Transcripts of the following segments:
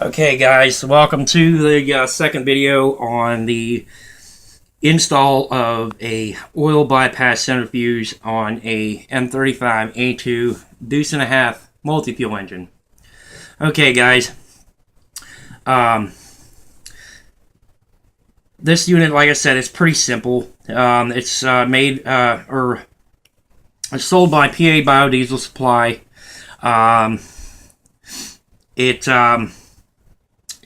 Okay guys, welcome to the second video on the install of a oil bypass centrifuge on a M35A2 Deuce and a half multi-fuel engine. Okay guys, this unit, like I said, is pretty simple. It's sold by PA Biodiesel Supply.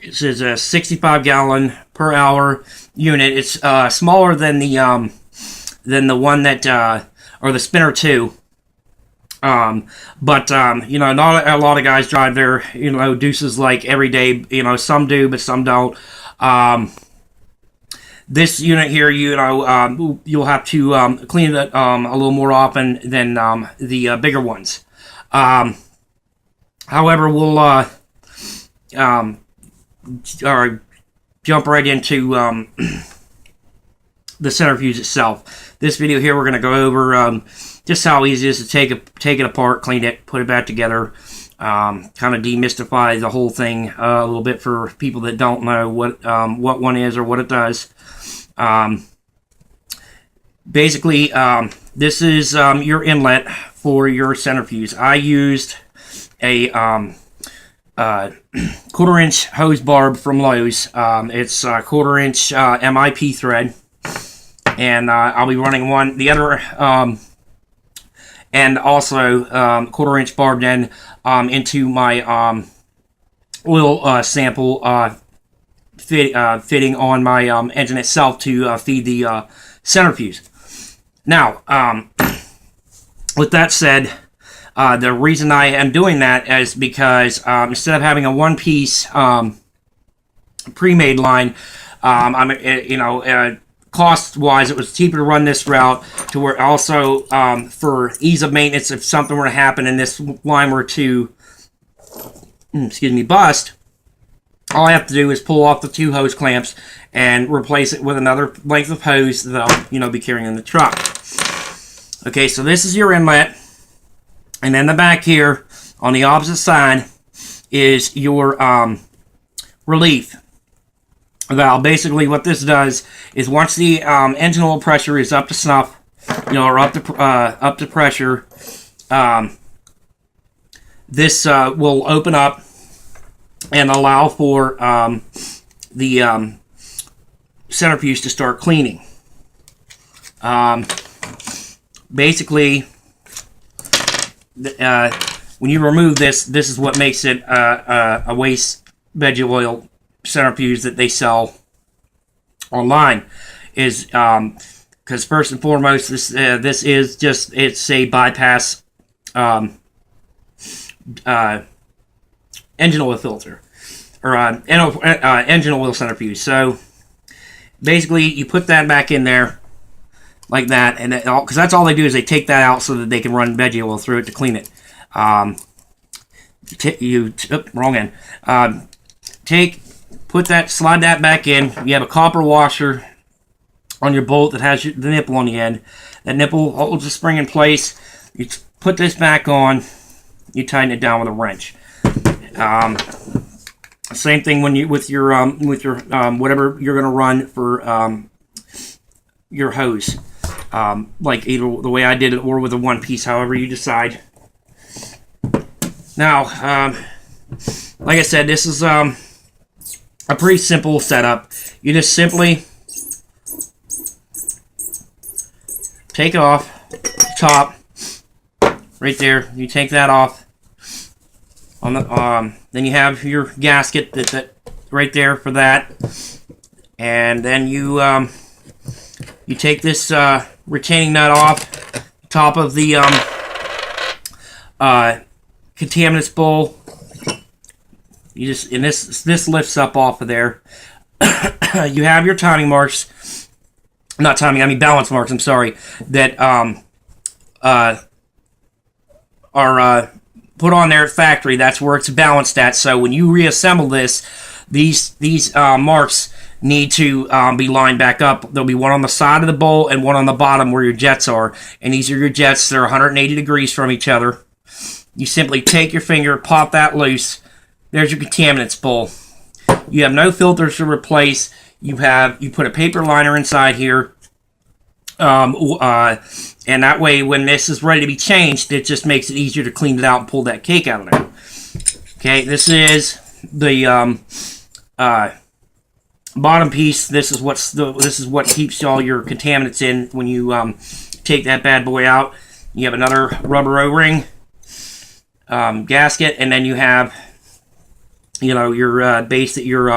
This is a 65 gallon per hour unit. It's smaller than the one that or the Spinner 2. But not a lot of guys drive their Deuces like every day. Some do, but some don't. This unit here, you'll have to clean it a little more often than the bigger ones. However, we'll jump right into the centrifuge itself. This video here, we're going to go over just how easy it is to take it apart, clean it, put it back together, kind of demystify the whole thing a little bit for people that don't know what one is or what it does. Basically, this is your inlet for your centrifuge. I used a quarter-inch hose barb from Lowe's. It's a quarter-inch MIP thread, and I'll be running the other, and also quarter-inch barbed end into my oil sample fitting on my engine itself to feed the centrifuge. Now, with that said, the reason I am doing that is because instead of having a one-piece pre-made line, cost-wise, it was cheaper to run this route. To where also for ease of maintenance, if something were to happen and this line were to, bust, all I have to do is pull off the two hose clamps and replace it with another length of hose that I'll be carrying in the truck. Okay, so this is your inlet. And then the back here, on the opposite side, is your relief valve. Basically, what this does is once the engine oil pressure is up to snuff, or up to pressure, this will open up and allow for the centrifuge to start cleaning. Basically, when you remove this is what makes it a waste veggie oil centrifuge that they sell online. Is because first and foremost, this is just, it's a bypass engine oil filter, or engine oil centrifuge. So basically, you put that back in there like that, and because that's all they do is they take that out so that they can run veggie oil through it to clean it. Wrong end. Slide that back in. You have a copper washer on your bolt that has the nipple on the end. That nipple holds the spring in place. You put this back on. You tighten it down with a wrench. Same thing with your whatever you're going to run for your hose. Like either the way I did it or with a one piece, however you decide. Now, like I said, this is a pretty simple setup. You just simply take off the top right there. You take that off on the then you have your gasket that right there for that, and then you take this retaining nut off top of the contaminants bowl. You just, and this lifts up off of there. You have your timing marks, balance marks. I'm sorry, that are put on there at factory. That's where it's balanced at. So when you reassemble this, these marks need to be lined back up. There'll be one on the side of the bowl and one on the bottom where your jets are. And these are your jets. They're 180 degrees from each other. You simply take your finger, pop that loose, there's your contaminants bowl. You have no filters to replace. You put a paper liner inside here, and that way when this is ready to be changed, it just makes it easier to clean it out and pull that cake out of there. Okay, this is the bottom piece. This is what keeps all your contaminants in when you take that bad boy out. You have another rubber O-ring gasket, and then you have, you know, your base that your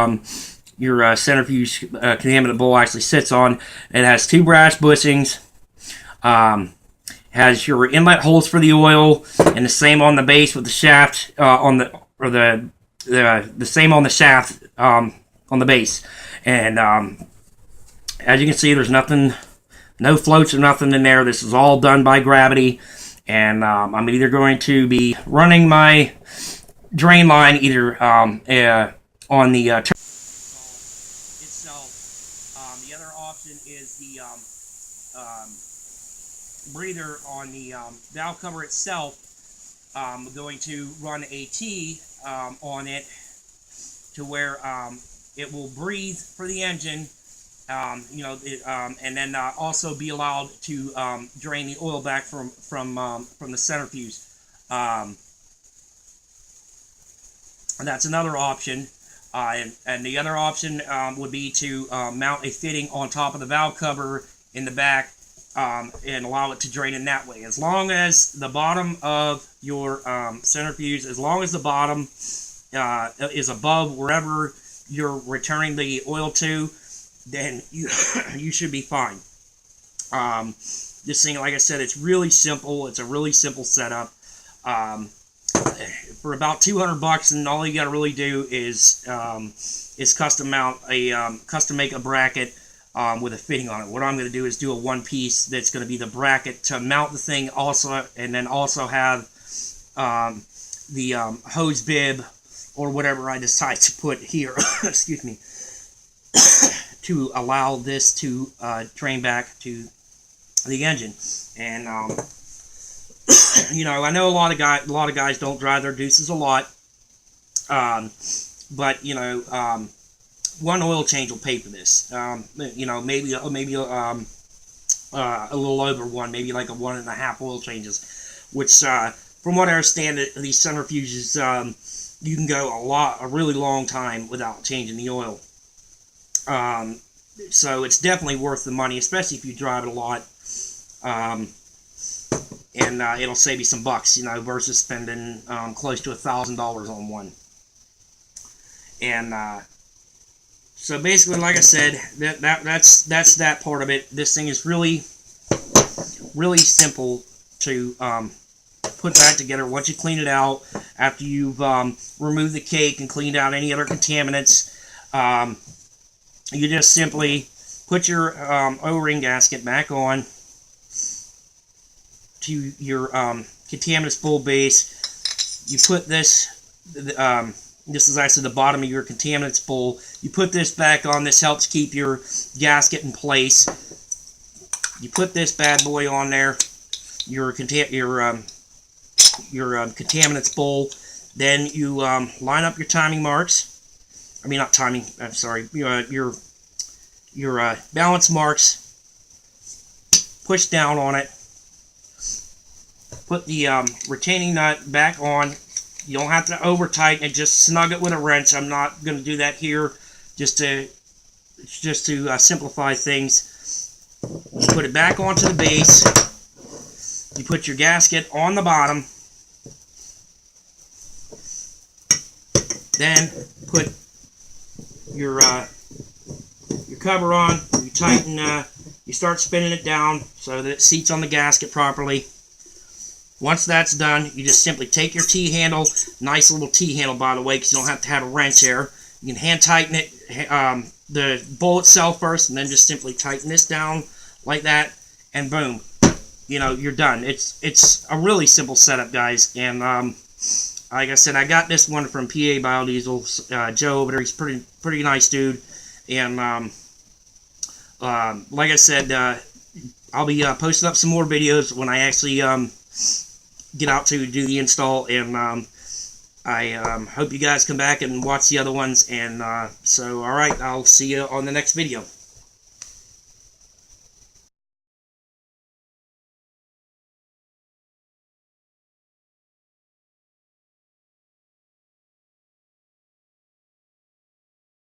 centrifuge contaminant bowl actually sits on. It has two brass bushings. Has your inlet holes for the oil, and the same on the base with the shaft the same on the shaft on the base. And as you can see, there's no floats or nothing in there. This is all done by gravity. And I'm either going to be running my drain line either on the itself. The other option is the breather on the valve cover itself. I'm going to run a T on it to where it will breathe for the engine, and then also be allowed to drain the oil back from the centrifuge. And that's another option. And the other option would be to mount a fitting on top of the valve cover in the back and allow it to drain in that way. As long as the bottom of your centrifuge, as long as the bottom is above wherever you're returning the oil to, then you should be fine. This thing, like I said, it's really simple. It's a really simple setup. For about $200, and all you got to really do is custom make a bracket with a fitting on it. What I'm going to do is do a one piece that's going to be the bracket to mount the thing also, and then also have the hose bib or whatever I decide to put here. Excuse me. To allow this to drain back to the engine. And you know, I know a lot of guys don't drive their Deuces a lot, but you know, one oil change will pay for this. You know, maybe a little over one, maybe like a 1.5 oil changes, which from what I understand, these centrifuges, you can go a really long time without changing the oil. So it's definitely worth the money, especially if you drive it a lot. And it'll save you some bucks, you know, versus spending close to $1,000 on one. And so basically, like I said, that's that part of it. This thing is really simple to put back together. Once you clean it out, after you've removed the cake and cleaned out any other contaminants, you just simply put your O-ring gasket back on to your contaminants full base. You put this, this is actually the bottom of your contaminants bowl. You put this back on. This helps keep your gasket in place. You put this bad boy on there, your contaminants bowl. Then you line up your timing marks. I mean, not timing. I'm sorry. Your balance marks. Push down on it. Put the retaining nut back on. You don't have to over tighten it. Just snug it with a wrench. I'm not going to do that here, just to simplify things. You put it back onto the base. You put your gasket on the bottom. Then put your cover on. You tighten. You start spinning it down so that it seats on the gasket properly. Once that's done, you just simply take your T-handle, nice little T-handle by the way, because you don't have to have a wrench there. You can hand tighten it, the bowl itself first, and then just simply tighten this down like that, and boom, you know, you're done. It's a really simple setup, guys, and like I said, I got this one from PA Biodiesel. Joe over there, he's pretty nice dude, and like I said, I'll be posting up some more videos when I actually get out to do the install, and I hope you guys come back and watch the other ones. And so, all right, I'll see you on the next video.